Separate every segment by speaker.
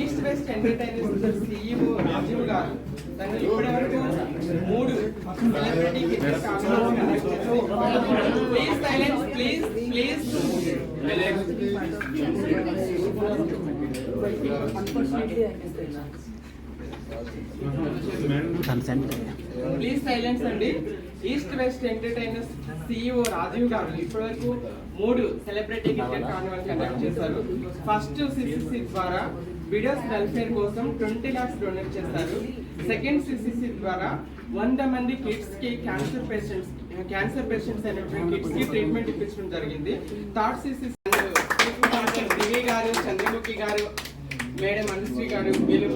Speaker 1: East west entertainers CEO Rajeev garu తను ఇప్పటివరకు 3 celebrity gift conference please silence please please silence అండి. East west entertainers CEO Rajeev garu ఇప్పటివరకు 3 celebrity cricket convent conduct చేశారు. First CCC ద్వారా widows welfare కోసం 20 lakhs donate చేశారు. Second CCC ద్వారా 100 మంది కిడ్స్ కి క్యాన్సర్ పేషెంట్స్ అయినటువంటి కిడ్స్ కి ట్రీట్మెంట్ ఇప్పించడం జరిగింది. థర్డ్ CCC దివి గారు, చంద్రముఖి గారు, మేడం అనుశ్రీ గారు వీళ్ళు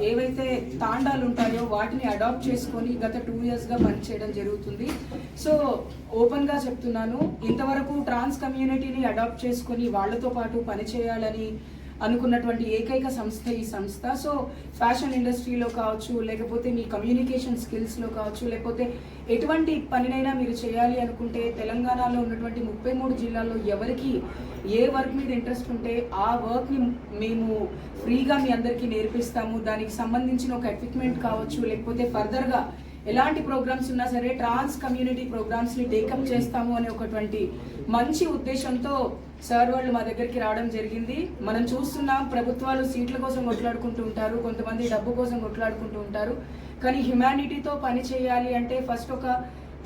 Speaker 2: ఏవైతే తాండాలు ఉంటాయో వాటిని అడాప్ట్ చేసుకొని గత 2 years గా పనిచేయడం జరుగుతుంది. సో ఓపెన్ గా చెప్తున్నాను, ఇంతవరకు ట్రాన్స్ కమ్యూనిటీని అడాప్ట్ చేసుకొని వాళ్ళతో పాటు పనిచేయాలని అనుకున్నటువంటి ఏకైక సంస్థ ఈ సంస్థ. సో ఫ్యాషన్ ఇండస్ట్రీలో కావచ్చు, లేకపోతే మీ కమ్యూనికేషన్ స్కిల్స్లో కావచ్చు, లేకపోతే ఎటువంటి పనినైనా మీరు చేయాలి అనుకుంటే తెలంగాణలో ఉన్నటువంటి 33 జిల్లాల్లో ఎవరికి ఏ వర్క్ మీద ఇంట్రెస్ట్ ఉంటే ఆ వర్క్ని మేము ఫ్రీగా మీ అందరికీ నేర్పిస్తాము. దానికి సంబంధించిన ఒక ఎక్విప్మెంట్ కావచ్చు, లేకపోతే ఫర్దర్గా ఎలాంటి ప్రోగ్రామ్స్ ఉన్నా సరే ట్రాన్స్ కమ్యూనిటీ ప్రోగ్రామ్స్ని టేకప్ చేస్తాము అనే ఒకటువంటి మంచి ఉద్దేశంతో సార్ వాళ్ళు మా దగ్గరికి రావడం జరిగింది. మనం చూస్తున్నాం, ప్రభుత్వాలు సీట్ల కోసం కొట్లాడుకుంటూ ఉంటారు, కొంతమంది డబ్బు కోసం కొట్లాడుకుంటూ ఉంటారు. కానీ హ్యుమానిటీతో పని చేయాలి అంటే ఫస్ట్ ఒక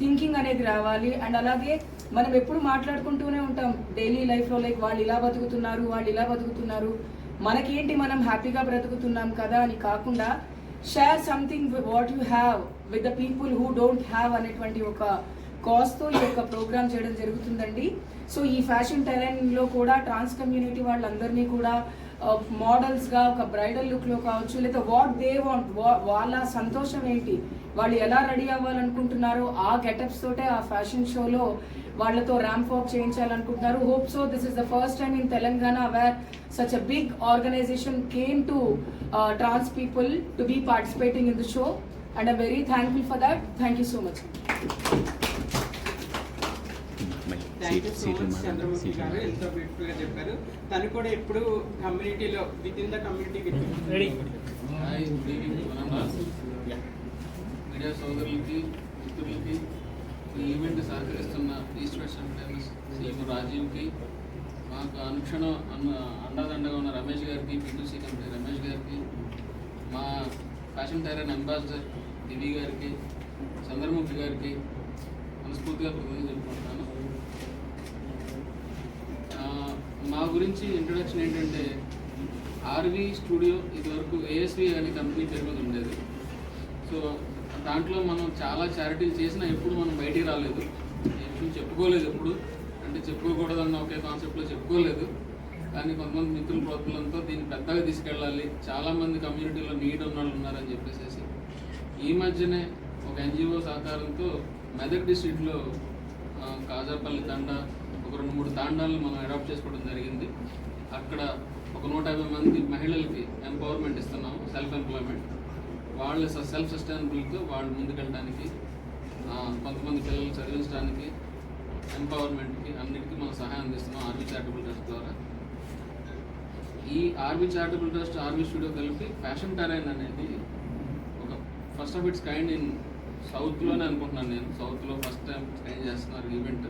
Speaker 2: థింకింగ్ అనేది రావాలి. అండ్ అలాగే మనం ఎప్పుడు మాట్లాడుకుంటూనే ఉంటాం డైలీ లైఫ్లో, లైక్ వాళ్ళు ఇలా బతుకుతున్నారు, వాళ్ళు ఇలా బతుకుతున్నారు, మనకేంటి మనం హ్యాపీగా బ్రతుకుతున్నాం కదా అని కాకుండా share something what you have with the people who don't have అనేటువంటి ఒక కాస్తో ఈ యొక్క ప్రోగ్రామ్ చేయడం జరుగుతుందండి. సో ఈ ఫ్యాషన్ టెరెన్లో కూడా ట్రాన్స్ కమ్యూనిటీ వాళ్ళందరినీ కూడా మోడల్స్గా ఒక బ్రైడల్ లుక్లో కావచ్చు, లేదా వాట్ దే వాంట్, వాళ్ళ సంతోషం ఏంటి, వాళ్ళు ఎలా రెడీ అవ్వాలనుకుంటున్నారో ఆ గెటప్స్ తోటే ఆ ఫ్యాషన్ షోలో వాళ్ళతో ర్యాంప్ వాక్ చేయించాలనుకుంటున్నారు. Hope so this is the first time in Telangana where such a big organization came to trans people to be participating in the show, and I'm very thankful for that. Thank you so much.
Speaker 1: Thank you so much Chandramukhi garu, ఎంతో beautiful గా చెప్పారు. తను కూడా ఎప్పుడు కమ్యూనిటీలో with in the community
Speaker 3: media సోదరులకి మిత్రులకి ఈ ఈవెంట్ సహకరిస్తున్న ఈస్ట్ వెస్ట్ ఎంటర్టైనర్స్ CEO రాజీవ్కి, మాకు అనుక్షణం అండదండగా ఉన్న రమేష్ గారికి, P2C కంపెనీ రమేష్ గారికి, మా ఫ్యాషన్ టైరన్ అంబాసిడర్ దివి గారికి, చంద్రముఖి గారికి మనస్ఫూర్తిగా కృతజ్ఞతలు చెప్పుకుంటున్నాను. మా గురించి ఇంట్రొడక్షన్ ఏంటంటే, ఆర్వి స్టూడియో ఇదివరకు ASV అనే కంపెనీ పేరు మీద ఉండేది. సో దాంట్లో మనం చాలా చారిటీలు చేసినా ఎప్పుడు మనం బయటికి రాలేదు, ఎప్పుడు చెప్పుకోలేదు, ఎప్పుడు అంటే చెప్పుకోకూడదన్న ఒకే కాన్సెప్ట్లో చెప్పుకోలేదు. కానీ కొంతమంది మిత్రుల ప్రోత్సాహంతో దీన్ని పెద్దగా తీసుకెళ్ళాలి, చాలామంది కమ్యూనిటీలో నీడ్ ఉన్న వాళ్ళు ఉన్నారని చెప్పేసి ఈ మధ్యనే ఒక NGO సహకారంతో మెదక్ డిస్ట్రిక్ట్లో కాజాపల్లి తండా, ఒక 2-3 తాండాలను మనం అడాప్ట్ చేసుకోవడం జరిగింది. అక్కడ ఒక 150 మంది మహిళలకి ఎంపవర్మెంట్ ఇస్తున్నాము, సెల్ఫ్ ఎంప్లాయ్మెంట్. వాళ్ళ సెల్ఫ్ సస్టైనబుల్తో వాళ్ళు ముందుకెళ్ళడానికి, కొంతమంది పిల్లలు చదివించడానికి, ఎంపవర్మెంట్కి అన్నిటికీ మనం సహాయం అందిస్తున్నాం ఆర్వి చారిటబుల్ ట్రస్ట్ ద్వారా. ఈ RV charitable trust, RV studio కలిపి ఫ్యాషన్ టెరైన్ అనేది ఒక first of its kind in సౌత్లోనే అనుకుంటున్నాను నేను. సౌత్లో ఫస్ట్ టైం ట్రైన్ చేస్తున్నారు ఈవెంట్.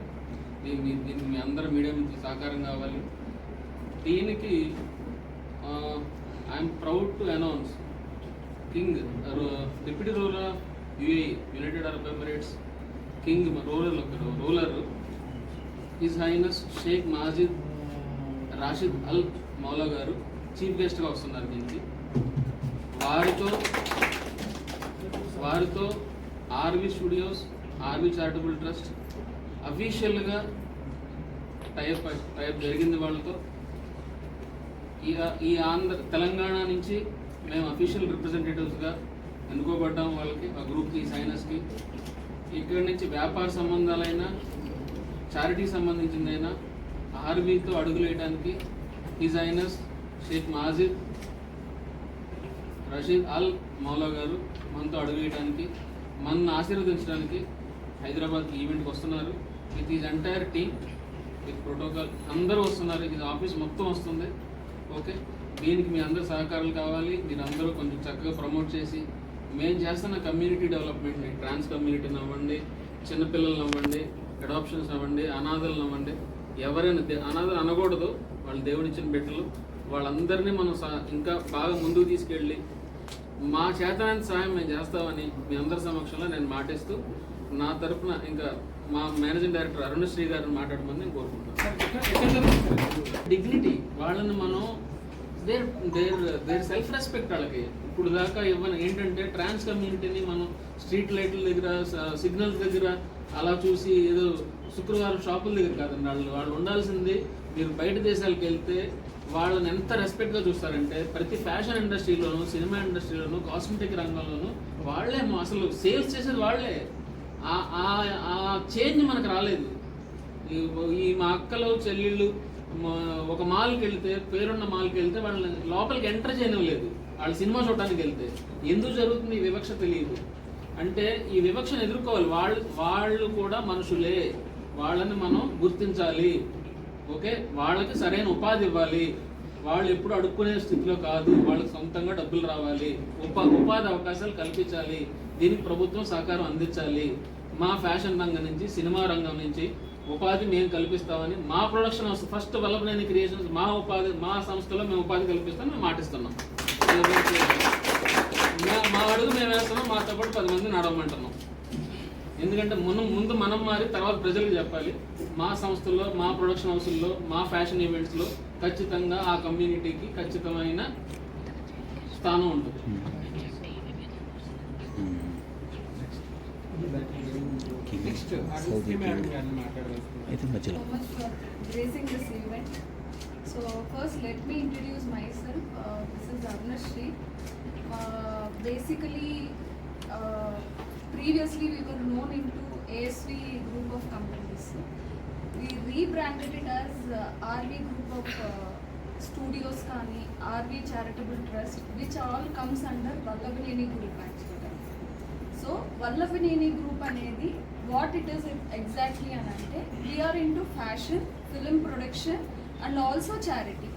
Speaker 3: దీనికి మీ అందరూ మీడియా మిత్రులు సహకారం కావాలి. దీనికి I'm proud to announce king deputy ruler of UAE, United Arab Emirates king ruler his highness Sheikh Majid Rashid Al Maula garu chief గెస్ట్గా వస్తున్నారు దీనికి. వారితో ఆర్వి స్టూడియోస్, ఆర్వి చారిటబుల్ ట్రస్ట్ అఫీషియల్గా టైప్ జరిగింది వాళ్ళతో. ఈ తెలంగాణ నుంచి మేము అఫీషియల్ రిప్రజెంటేటివ్స్గా ఎన్నుకోబడ్డాం వాళ్ళకి, ఆ గ్రూప్కి, సైనస్కి. ఇక్కడి నుంచి వ్యాపార సంబంధాలైనా చారిటీ సంబంధించిందైనా ఆర్వీతో అడుగులు వేయడానికి his highness Sheikh Majid Rashid అల్ మౌలా గారు మనతో అడుగు వేయడానికి, మనల్ని ఆశీర్వదించడానికి హైదరాబాద్కి ఈవెంట్కి వస్తున్నారు. With is entire team, with protocol అందరూ వస్తున్నారు. ఇది ఆఫీస్ మొత్తం వస్తుంది. ఓకే, దీనికి మీ అందరూ సహకారాలు కావాలి. మీరు అందరూ కొంచెం చక్కగా ప్రమోట్ చేసి మేము చేస్తున్న కమ్యూనిటీ డెవలప్మెంట్ని, ట్రాన్స్ కమ్యూనిటీని అవ్వండి, చిన్నపిల్లలను అవ్వండి, అడాప్షన్స్ అవ్వండి, అనాథలను అవ్వండి, ఎవరైనా అనాథలు అనకూడదు, వాళ్ళు దేవుడిచ్చిన బిడ్డలు, వాళ్ళందరినీ మనం ఇంకా బాగా ముందుకు తీసుకెళ్ళి మా చేతనంత సహాయం మేము చేస్తామని మీ అందరి సమక్షంలో నేను మాటిస్తూ, నా తరఫున ఇంకా మా మేనేజింగ్ డైరెక్టర్ అరుణశ్రీ గారిని మాట్లాడమని నేను కోరుకుంటున్నాను. డిగ్నిటీ వాళ్ళని మనం దేర్ సెల్ఫ్ రెస్పెక్ట్ వాళ్ళకి ఇప్పుడు దాకా ఇవ్వని ఏంటంటే ట్రాన్స్ కమ్యూనిటీని మనం స్ట్రీట్ లైట్ల దగ్గర, సిగ్నల్స్ దగ్గర అలా చూసి ఏదో శుక్రవారం షాపుల దగ్గర కాదండి. వాళ్ళు ఉండాల్సింది, మీరు బయట దేశాలకు వెళ్తే వాళ్ళని ఎంత రెస్పెక్ట్గా చూస్తారంటే ప్రతి ఫ్యాషన్ ఇండస్ట్రీలోను, సినిమా ఇండస్ట్రీలోను, కాస్మెటిక్ రంగంలోనూ వాళ్ళే అసలు సేల్స్ చేసేది వాళ్ళే. ఆ చేంజ్ మనకు రాలేదు. ఈ మా అక్కలు చెల్లెళ్ళు ఒక మాల్కి వెళ్తే, పేరున్న మాల్కి వెళ్తే వాళ్ళని లోపలికి ఎంటర్ చేయనివ్వలేదు. వాళ్ళు సినిమా చూడటానికి వెళ్తే ఎందుకు జరుగుతుంది ఈ వివక్ష తెలియదు. అంటే ఈ వివక్షను ఎదుర్కోవాలి. వాళ్ళు కూడా మనుషులే, వాళ్ళని మనం గుర్తించాలి. ఓకే, వాళ్ళకి సరైన ఉపాధి ఇవ్వాలి. వాళ్ళు ఎప్పుడు అడుక్కునే స్థితిలో కాదు, వాళ్ళకి సొంతంగా డబ్బులు రావాలి, ఉపాధి అవకాశాలు కల్పించాలి. దీనికి ప్రభుత్వం సహకారం అందించాలి. మా ఫ్యాషన్ రంగం నుంచి, సినిమా రంగం నుంచి ఉపాధి మేము కల్పిస్తామని మా production house first Vallabhaneni creations మా సంస్థలో మేము ఉపాధి కల్పిస్తామని మేము మాటిస్తున్నాం. మా అడుగు మేము వేస్తున్నాం, మాతో పాటు 10 మంది నడవమంటున్నాం. ఎందుకంటే ముందు మనం మారి తర్వాత ప్రజలకు చెప్పాలి. మా సంస్థల్లో, మా ప్రొడక్షన్ హౌస్ల్లో, మా ఫ్యాషన్ ఈవెంట్స్లో ఖచ్చితంగా ఆ కమ్యూనిటీకి ఖచ్చితమైన స్థానం ఉంటుంది.
Speaker 1: Next
Speaker 4: gracing this event. So first let me introduce myself. This is Arunashri. Basically previously we were known into ASV group of companies. We rebranded it as RV group of studios kani, RV charitable trust, which all comes under Vallabhaneni group actually. So Vallabhaneni group anedi what it is exactly anante, we are into fashion, film production and also charity.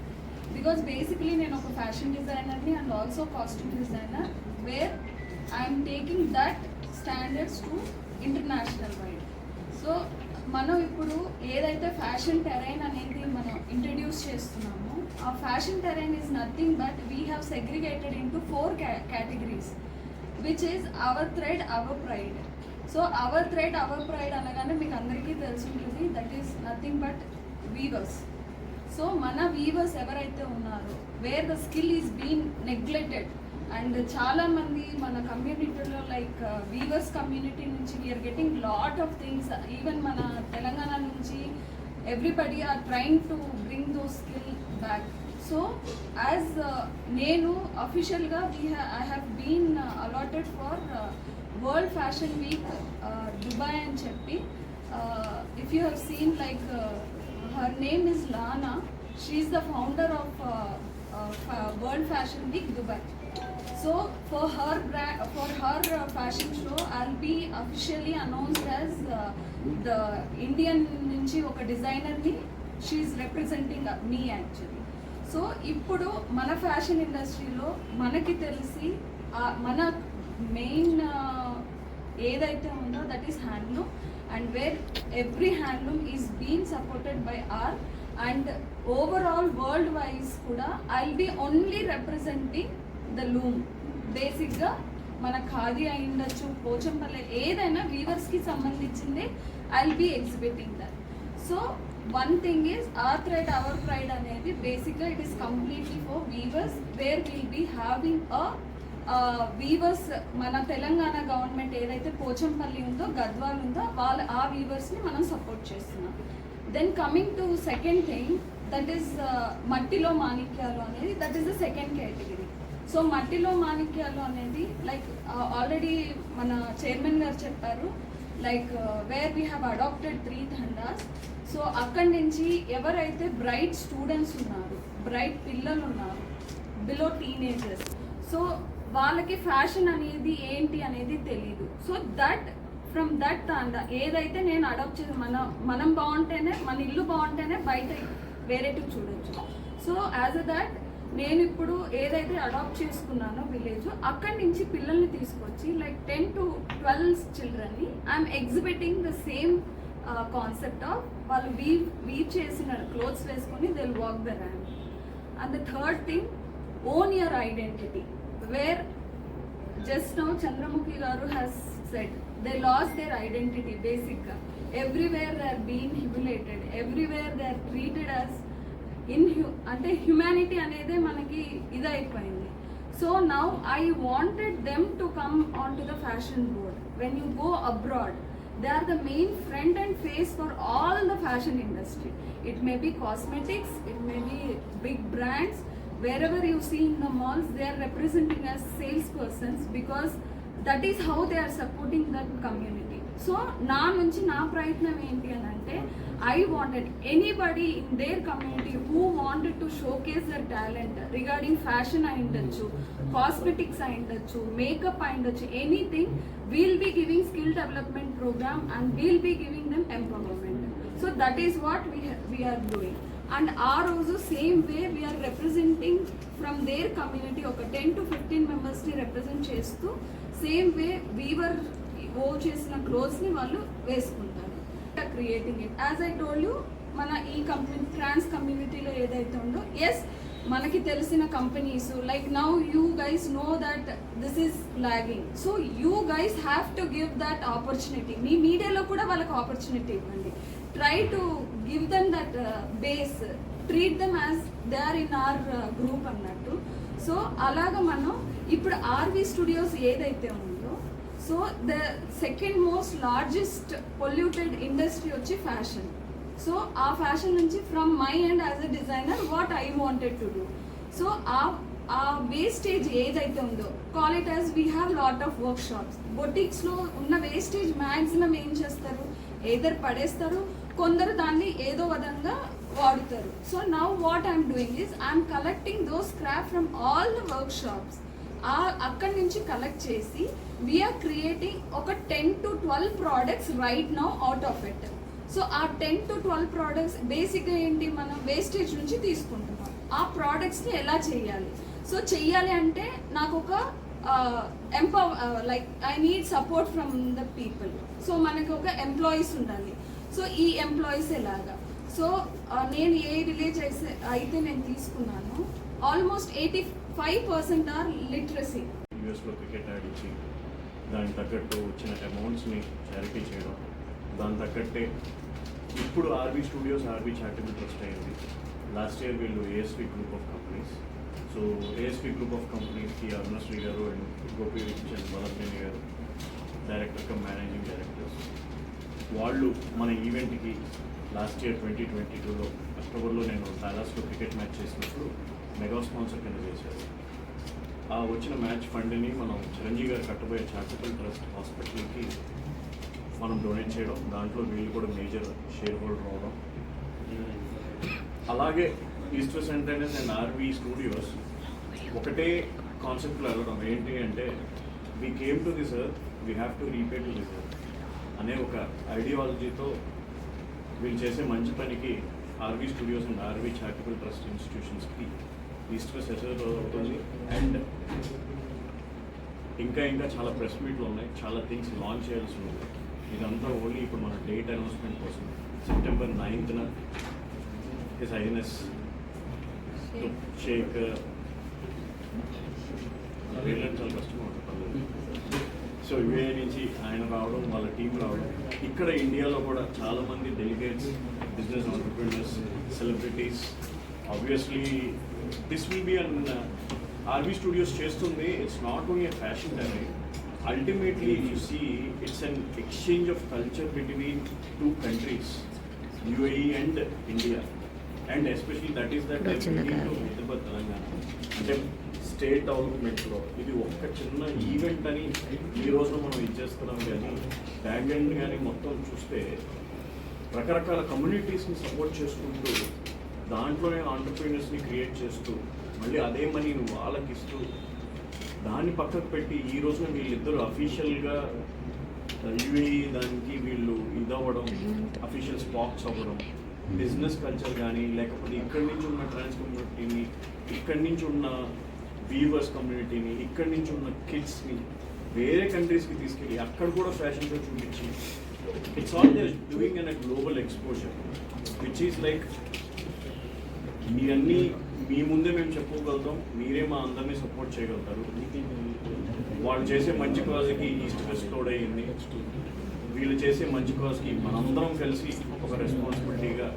Speaker 4: Because basically nenu oka fashion designer ni and also costume designer, where I am taking that standards to international wide. So మనం ఇప్పుడు ఏదైతే fashion terrain అనేది మనం introduce చేస్తున్నామో, ఆ fashion terrain is nothing but we have segregated into 4 categories, which is our thread, our pride. So our thread, our pride అనగానే మీకు అందరికీ తెలుసుంటుంది, that is nothing but weavers. So మన వీవర్స్ ఎవరైతే ఉన్నారో, where the skill is been neglected, and చాలామంది మన కమ్యూనిటీలో లైక్ వీవర్స్ కమ్యూనిటీ నుంచి we are getting lot of things. Even మన తెలంగాణ నుంచి everybody are trying to bring those skill back. So as నేను అఫీషియల్గా I have been allotted for world fashion week Dubai అని చెప్పి. If you have seen like her name is Lana. She is the founder of World Fashion Week Dubai. So for her fashion show, I'll be officially announced as the Indian nunchi oka designer ni. She is representing me actually. So ippudu mana fashion industry lo manaki telisi mana main ఏదైతే ఉందో that is handloom, and where every handloom is being supported by our, and overall world wise kuda I'll be only representing the loom. Basic ga mana khadi ayindachu, Pochampally ఏదైనా weavers కి సంబంధించింది I'll be exhibiting that. So one thing is our thread, our pride అనేది basically it is completely for weavers, where we'll be having a weavers. మన Telangana government ఏదైతే పోచంపల్లి ఉందో, గద్వాల్ ఉందో, ఆ వీవర్స్ని మనం సపోర్ట్ చేస్తున్నాం. Then coming to second thing, that is మట్టిలో మాణిక్యాలు అనేది, that is the second category. So మట్టిలో మాణిక్యాలు అనేది లైక్ ఆల్రెడీ మన చైర్మన్ గారు చెప్పారు, like where we have adopted 3 తండాస్. సో అక్కడి నుంచి ఎవరైతే బ్రైట్ స్టూడెంట్స్ ఉన్నారు, బ్రైట్ పిల్లలు ఉన్నారు, బిలో టీనేజర్స్, సో వాళ్ళకి ఫ్యాషన్ అనేది ఏంటి అనేది తెలీదు. సో దట్ ఫ్రమ్ దట్ తాండా ఏదైతే నేను అడాప్ట్ చేసి మనం బాగుంటేనే, మన ఇల్లు బాగుంటేనే బయట వేరేటి చూడొచ్చు. సో యాజ్ అ దట్ నేను ఇప్పుడు ఏదైతే అడాప్ట్ చేసుకున్నానో విలేజ్, అక్కడి నుంచి పిల్లల్ని తీసుకొచ్చి లైక్ 10 to 12 చిల్డ్రన్ని I'm exhibiting the same concept of వాళ్ళు వీవ్ చేసిన క్లోత్స్ వేసుకొని they will walk the ramp. And the third thing, own your identity. Where just now Chandramukhi garu has said they lost their identity basically. Everywhere they are being humiliated, everywhere they are treated as అంటే humanity అనేది మనకి ఇదైపోయింది. So now I wanted them to come on to the fashion board. When you go abroad, they are the main front and face for all the fashion industry. It may be cosmetics, it may be big brands. Wherever you see in the malls, they are representing as salespersons because that is how they are supporting that community. So నా నుంచి నా ప్రయత్నం ఏంటి అని అంటే, I wanted anybody in their community who wanted to showcase their talent regarding fashion అయ్యుండొచ్చు, cosmetics అయ్యుండొచ్చు, makeup అయ్యుండొచ్చు, anything, we'll be giving skill development program and we'll be giving them empowerment. So that is what we are doing. And ఆ రోజు same way we are representing from their community ఒక 10 to 15 మెంబర్స్ని represent చేస్తూ same way Weaver ఓ చేసిన క్లోత్స్ని వాళ్ళు వేసుకుంటారు. Creating it as I told you, మన ఈ ట్రాన్స్ కమ్యూనిటీలో ఏదైతే ఉందో, ఎస్ మనకి తెలిసిన companies like now you guys know that this is lagging. So you guys have to give that opportunity. మీ మీడియాలో కూడా వాళ్ళకి ఆపర్చునిటీ ఇవ్వండి. Try to give them that base, treat them as they are in our group అన్నట్టు. So అలాగా మనం ఇప్పుడు RV studios ఏదైతే ఉందో, so the second most largest polluted industry వచ్చి ఫ్యాషన్. సో ఆ ఫ్యాషన్ నుంచి from my and as a designer what I wanted to do. So ఆ వేస్టేజ్ ఏదైతే ఉందో, call it as we have lot of workshops. బొటిక్స్లో ఉన్న wastage maximum ఏం చేస్తారు, ఏదర్ పడేస్తారు, కొందరు దాన్ని ఏదో విధంగా వాడుతారు. So now what I'm doing is I'm collecting though scrap from all the work shops. అక్కడి నుంచి కలెక్ట్ చేసి వీఆర్ క్రియేటింగ్ ఒక 10 to 12 products right now out of it. So ఆ 10 to 12 ప్రోడక్ట్స్ బేసిక్గా ఏంటి, మనం వేస్టేజ్ నుంచి తీసుకుంటున్నాం. ఆ ప్రోడక్ట్స్ని ఎలా చేయాలి? సో చెయ్యాలి అంటే నాకు ఒక like I need support from the people. So మనకు ఒక ఎంప్లాయీస్ ఉండాలి. సో ఈ ఎంప్లాయీస్ ఎలాగా? సో నేను ఏ విలేజ్ అయితే నేను తీసుకున్నాను, ఆల్మోస్ట్ 85% ఆర్ లిటరసీ.
Speaker 5: యూఎస్లో క్రికెట్ ఆడించి దానికి తగ్గట్టు వచ్చిన అమౌంట్స్ని చారిటీ చేయడం, దాని తగ్గట్టే ఇప్పుడు RV studios RV charitable trust అయింది. లాస్ట్ ఇయర్ వీళ్ళు ASV group of companies. So ASV group of కంపెనీస్కి అరుణశ్రీ గారు అండ్ గోపి బలభేని గారు డైరెక్టర్ కమ్ మేనేజింగ్ డైరెక్టర్స్, వాళ్ళు మన ఈవెంట్కి లాస్ట్ ఇయర్ 2022లో అక్టోబర్లో నేను డాలస్లో క్రికెట్ మ్యాచ్ చేసినప్పుడు మెగా స్పాన్సర్ కింద చేశారు. ఆ వచ్చిన మ్యాచ్ ఫండ్ని మనం చిరంజీవి గారు కట్టబోయే చారిటబుల్ ట్రస్ట్ హాస్పిటల్కి మనం డొనేట్ చేయడం, దాంట్లో వీళ్ళు కూడా మేజర్ షేర్ హోల్డర్ అవడం. అలాగే east west entertainers and RV studios ఒకటే కాన్సెప్ట్లో వెళ్ళడం ఏంటి అంటే, we came to this earth, we have to repay to this earth అనే ఒక ఐడియాలజీతో వీళ్ళు చేసే మంచి పనికి RV studios and RV charitable trust ఇన్స్టిట్యూషన్స్కి ఈస్ట్ వెస్ట్ అసెస్ అవుతుంది. అండ్ ఇంకా చాలా ప్రెస్ మీట్లు ఉన్నాయి, చాలా థింగ్స్ లాంచ్ చేయాల్సి ఉంది. ఇదంతా ఓన్లీ ఇప్పుడు మన డేట్ అనౌన్స్మెంట్ కోసం September 9th his highness sheikh చాలా కష్టంగా ఉంటుంది. సో యూఏ నుంచి ఆయన రావడం, వాళ్ళ టీం రావడం, ఇక్కడ ఇండియాలో కూడా చాలామంది delegates, business entrepreneurs, celebrities. Obviously this will be on RV studios చేస్తుంది. It's not only fashion diary. Ultimately, you see, it's an exchange of culture between two countries, UAE and India. And especially that is that Hyderabad, Telangana. అంటే state డెవలప్మెంట్లో ఇది ఒక్క చిన్న event అని ఈ రోజున మనం ఇచ్చేస్తున్నాం. కానీ బ్యాక్ ఎండ్ కానీ మొత్తం చూస్తే రకరకాల కమ్యూనిటీస్ని సపోర్ట్ చేసుకుంటూ దాంట్లోనే ఆంటర్ప్రీనర్స్ని క్రియేట్ చేస్తూ మళ్ళీ అదే మనీ వాళ్ళకి ఇస్తూ దాన్ని పక్కకు పెట్టి ఈ రోజున వీళ్ళిద్దరూ అఫీషియల్గా యూఏఈ దానికి వీళ్ళు ఇదవ్వడం, అఫీషియల్ స్పాక్స్ అవ్వడం, బిజినెస్ కల్చర్ కానీ లేకపోతే ఇక్కడి నుంచి ఉన్న ట్రాన్స్ కమ్యూనిటీని, ఇక్కడి నుంచి ఉన్న వీవర్స్ కమ్యూనిటీని, ఇక్కడి నుంచి ఉన్న కిడ్స్ని వేరే కంట్రీస్కి తీసుకెళ్ళి అక్కడ కూడా ఫ్యాషన్గా చూపించి it's all they doing on a global exposure which is like మీరన్నీ మీ ముందే మేము చెప్పుకోగలుగుతాం, మీరే మా అందరినీ సపోర్ట్ చేయగలుగుతారు. వాళ్ళు చేసే మంచి కాజ్కి ఈస్ట్ వెస్ట్ తోడయింది, వీళ్ళు చేసే మంచి కాజ్కి మనందరం కలిసి ఒక రెస్పాన్సిబిలిటీగా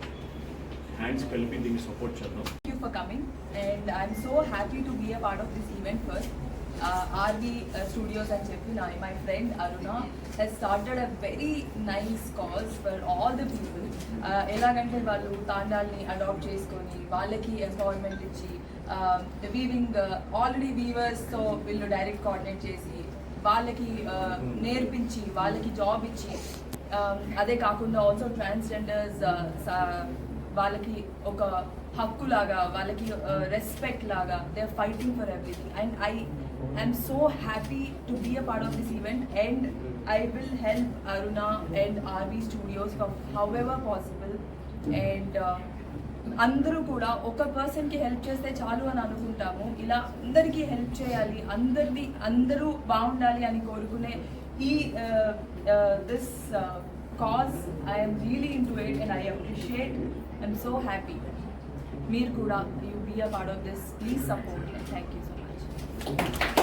Speaker 5: హ్యాండ్స్ కలిపి దీన్ని సపోర్ట్ చేద్దాం.
Speaker 6: Thank you for coming, and I'm so happy to be a part of this event first. RV Studios and Cheppi, my friend Aruna has started a very nice cause for all the people. ఎలాగంటే వాళ్ళు తాండాల్ని adapt చేసుకొని వాళ్ళకి empowerment ఇచ్చి weaving already వీవర్స్తో వీళ్ళు direct coordinate చేసి వాళ్ళకి నేర్పించి వాళ్ళకి జాబ్ ఇచ్చి అదే కాకుండా ఆల్సో ట్రాన్స్జెండర్స్ వాళ్ళకి ఒక హక్కు లాగా వాళ్ళకి రెస్పెక్ట్ లాగా they are fighting for everything. And I'm so happy to be a part of this event, and I will help Aruna and RV Studios for however possible. And అందరూ కూడా ఒక పర్సన్కి హెల్ప్ చేస్తే చాలు అని అనుకుంటాము. ఇలా అందరికీ హెల్ప్ చేయాలి, అందరూ బాగుండాలి అని కోరుకునే ఈ this cause I'm really into it and I appreciate. I'm so happy. మీరు కూడా you be a part of this. Please support and thank you so much.